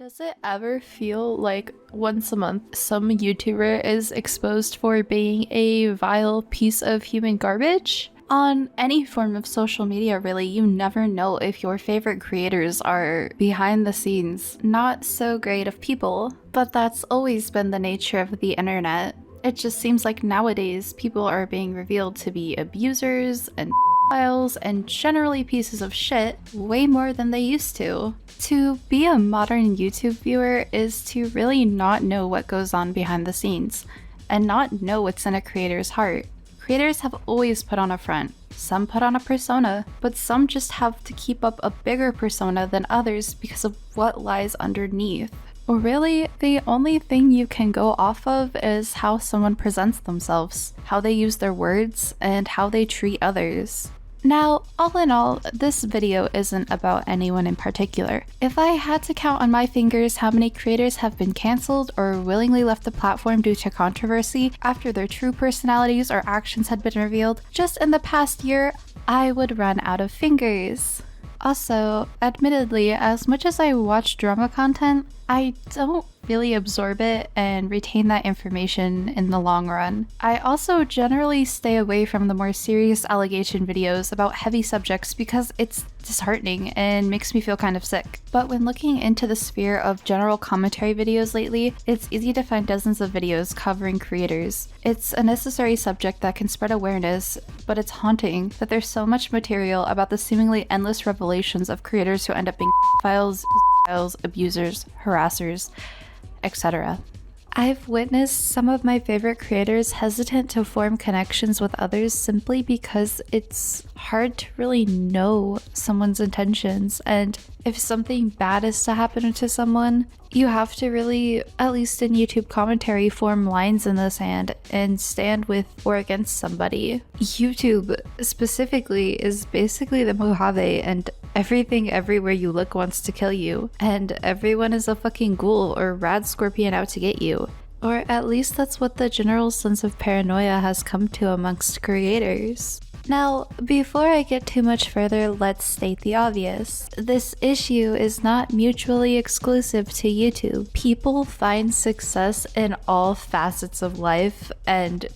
Does it ever feel like once a month some YouTuber is exposed for being a vile piece of human garbage? On any form of social media, really, you never know if your favorite creators are behind the scenes, not so great of people. But that's always been the nature of the internet. It just seems like nowadays people are being revealed to be abusers and files and generally pieces of shit way more than they used to. To be a modern YouTube viewer is to really not know what goes on behind the scenes and not know what's in a creator's heart. Creators have always put on a front. Some put on a persona, but some just have to keep up a bigger persona than others because of what lies underneath. Really, the only thing you can go off of is how someone presents themselves, how they use their words, and how they treat others. Now, all in all, this video isn't about anyone in particular. If I had to count on my fingers how many creators have been cancelled or willingly left the platform due to controversy after their true personalities or actions had been revealed, just in the past year, I would run out of fingers. Also, admittedly, as much as I watch drama content, I don't really absorb it and retain that information in the long run. I also generally stay away from the more serious allegation videos about heavy subjects because it's disheartening and makes me feel kind of sick. But when looking into the sphere of general commentary videos lately, it's easy to find dozens of videos covering creators. It's a necessary subject that can spread awareness, but it's haunting that there's so much material about the seemingly endless revelations of creators who end up being files, abusers, harassers, etc. I've witnessed some of my favorite creators hesitant to form connections with others simply because it's hard to really know someone's intentions, and if something bad is to happen to someone, you have to really, at least in YouTube commentary, form lines in the sand and stand with or against somebody. YouTube specifically is basically the Mojave, and everything everywhere you look wants to kill you, and everyone is a fucking ghoul or rad scorpion out to get you. Or at least that's what the general sense of paranoia has come to amongst creators. Now, before I get too much further, let's state the obvious. This issue is not mutually exclusive to YouTube. People find success in all facets of life and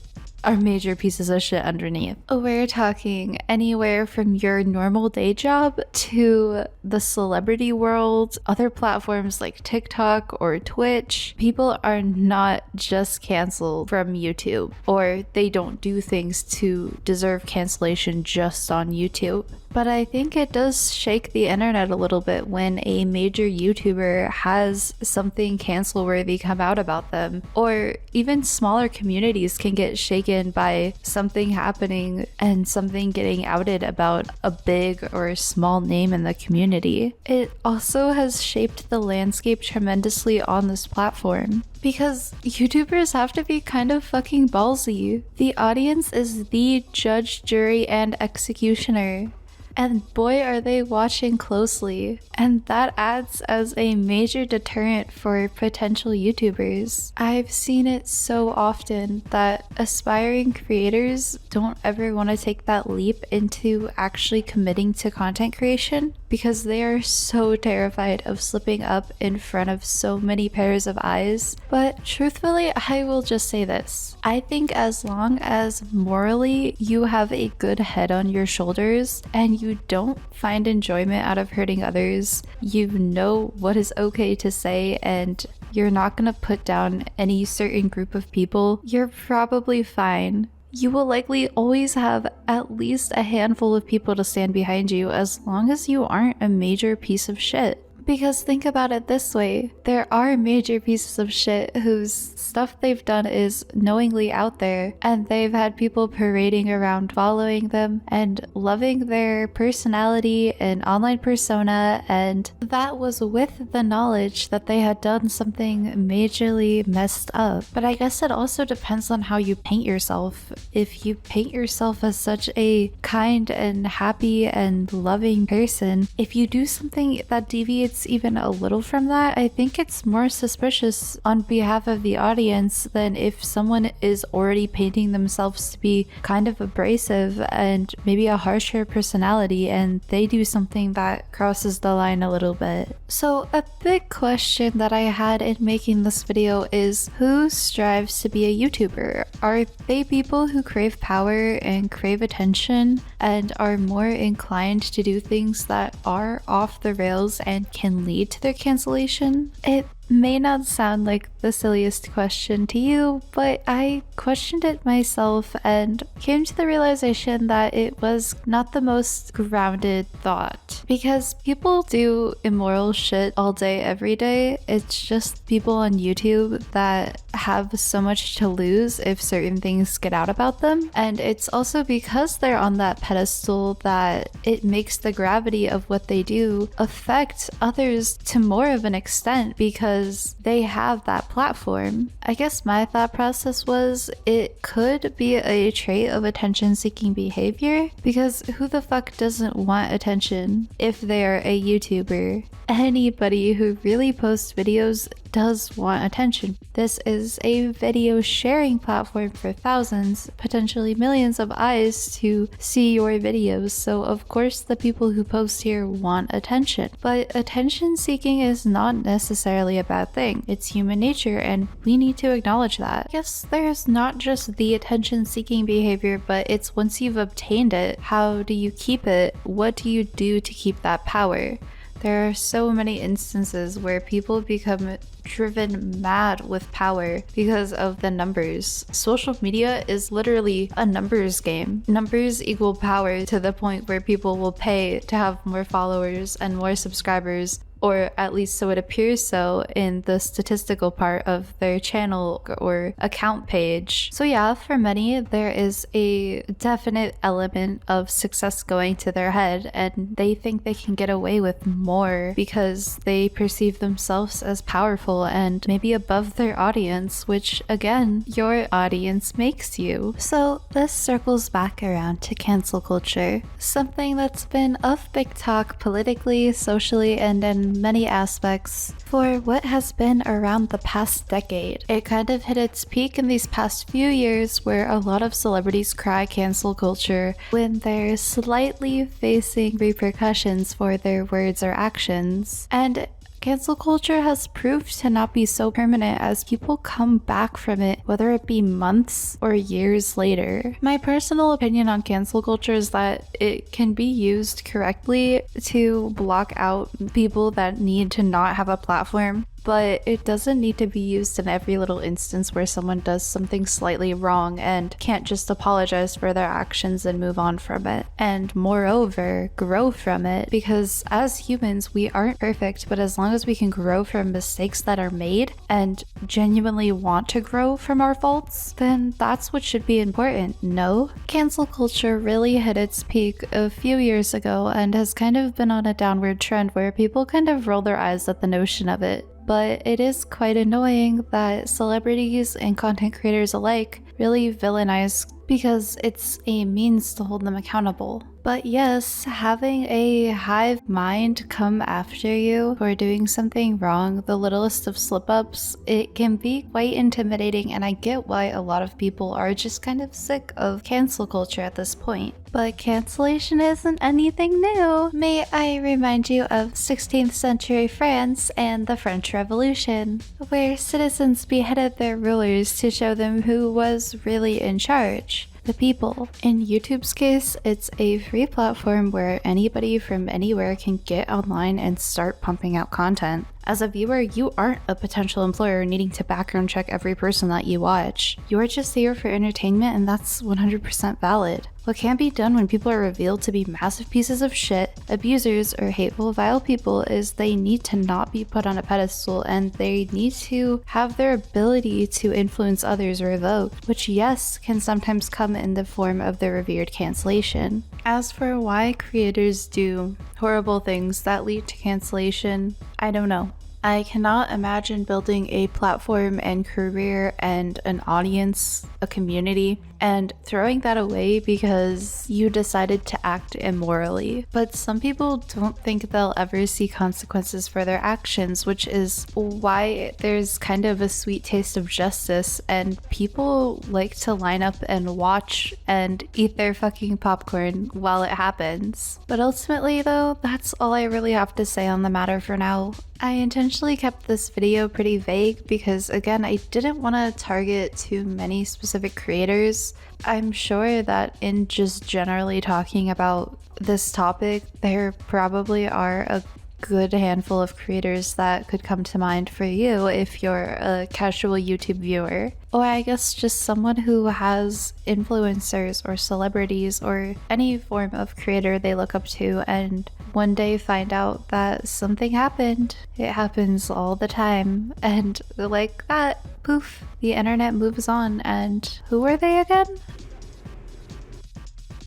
are major pieces of shit underneath. We're talking anywhere from your normal day job to the celebrity world, other platforms like TikTok or Twitch. People are not just canceled from YouTube, or they don't do things to deserve cancellation just on YouTube. But I think it does shake the internet a little bit when a major YouTuber has something cancel-worthy come out about them, or even smaller communities can get shaken by something happening and something getting outed about a big or small name in the community. It also has shaped the landscape tremendously on this platform, because YouTubers have to be kind of fucking ballsy. The audience is the judge, jury, and executioner. And boy, are they watching closely. And that adds as a major deterrent for potential YouTubers. I've seen it so often that aspiring creators don't ever want to take that leap into actually committing to content creation because they are so terrified of slipping up in front of so many pairs of eyes. But truthfully, I will just say this. I think as long as morally you have a good head on your shoulders and you don't find enjoyment out of hurting others, you know what is okay to say, and you're not gonna put down any certain group of people, you're probably fine. You will likely always have at least a handful of people to stand behind you as long as you aren't a major piece of shit. Because think about it this way, there are major pieces of shit whose stuff they've done is knowingly out there, and they've had people parading around following them and loving their personality and online persona, and that was with the knowledge that they had done something majorly messed up. But I guess it also depends on how you paint yourself. If you paint yourself as such a kind and happy and loving person, if you do something that deviates deviates even a little from that, I think it's more suspicious on behalf of the audience than if someone is already painting themselves to be kind of abrasive and maybe a harsher personality and they do something that crosses the line a little bit. So a big question that I had in making this video is, who strives to be a YouTuber? Are they people who crave power and crave attention and are more inclined to do things that are off the rails and can lead to their cancellation? It may not sound like the silliest question to you, but I questioned it myself and came to the realization that it was not the most grounded thought. Because people do immoral shit all day, every day. It's just people on YouTube that have so much to lose if certain things get out about them. And it's also because they're on that pedestal that it makes the gravity of what they do affect others to more of an extent because they have that platform. I guess my thought process was it could be a trait of attention-seeking behavior, because who the fuck doesn't want attention if they're a YouTuber? Anybody who really posts videos does want attention. This is a video sharing platform for thousands, potentially millions of eyes to see your videos, so of course the people who post here want attention. But attention seeking is not necessarily a bad thing. It's human nature and we need to acknowledge that. I guess there's not just the attention seeking behavior, but it's once you've obtained it, how do you keep it? What do you do to keep that power? There are so many instances where people become driven mad with power because of the numbers. Social media is literally a numbers game. Numbers equal power to the point where people will pay to have more followers and more subscribers, or at least so it appears so in the statistical part of their channel or account page. So yeah, for many, there is a definite element of success going to their head, and they think they can get away with more because they perceive themselves as powerful and maybe above their audience, which again, your audience makes you. So this circles back around to cancel culture, something that's been of big talk politically, socially, and in many aspects for what has been around the past decade. It kind of hit its peak in these past few years where a lot of celebrities cry cancel culture when they're slightly facing repercussions for their words or actions. And cancel culture has proved to not be so permanent as people come back from it, whether it be months or years later. My personal opinion on cancel culture is that it can be used correctly to block out people that need to not have a platform, but it doesn't need to be used in every little instance where someone does something slightly wrong and can't just apologize for their actions and move on from it. And moreover, grow from it, because as humans, we aren't perfect, but as long as we can grow from mistakes that are made and genuinely want to grow from our faults, then that's what should be important, no? Cancel culture really hit its peak a few years ago and has kind of been on a downward trend where people kind of roll their eyes at the notion of it. But it is quite annoying that celebrities and content creators alike really villainize because it's a means to hold them accountable. But yes, having a hive mind come after you for doing something wrong, the littlest of slip-ups, it can be quite intimidating, and I get why a lot of people are just kind of sick of cancel culture at this point. But cancellation isn't anything new. May I remind you of 16th century France and the French Revolution, where citizens beheaded their rulers to show them who was really in charge. The people. In YouTube's case, it's a free platform where anybody from anywhere can get online and start pumping out content. As a viewer, you aren't a potential employer needing to background check every person that you watch. You're just here for entertainment, and that's 100% valid. What can't be done when people are revealed to be massive pieces of shit, abusers, or hateful, vile people is they need to not be put on a pedestal, and they need to have their ability to influence others revoked, which yes, can sometimes come in the form of the revered cancellation. As for why creators do horrible things that lead to cancellation, I don't know. I cannot imagine building a platform and career and an audience, a community, and throwing that away because you decided to act immorally. But some people don't think they'll ever see consequences for their actions, which is why there's kind of a sweet taste of justice, and people like to line up and watch and eat their fucking popcorn while it happens. But ultimately, though, that's all I really have to say on the matter for now. I intentionally kept this video pretty vague because, again, I didn't want to target too many specific creators. I'm sure that in just generally talking about this topic, there probably are a good handful of creators that could come to mind for you if you're a casual YouTube viewer. Or I guess just someone who has influencers or celebrities or any form of creator they look up to and one day find out that something happened. It happens all the time. And like that, poof, the internet moves on. And who are they again?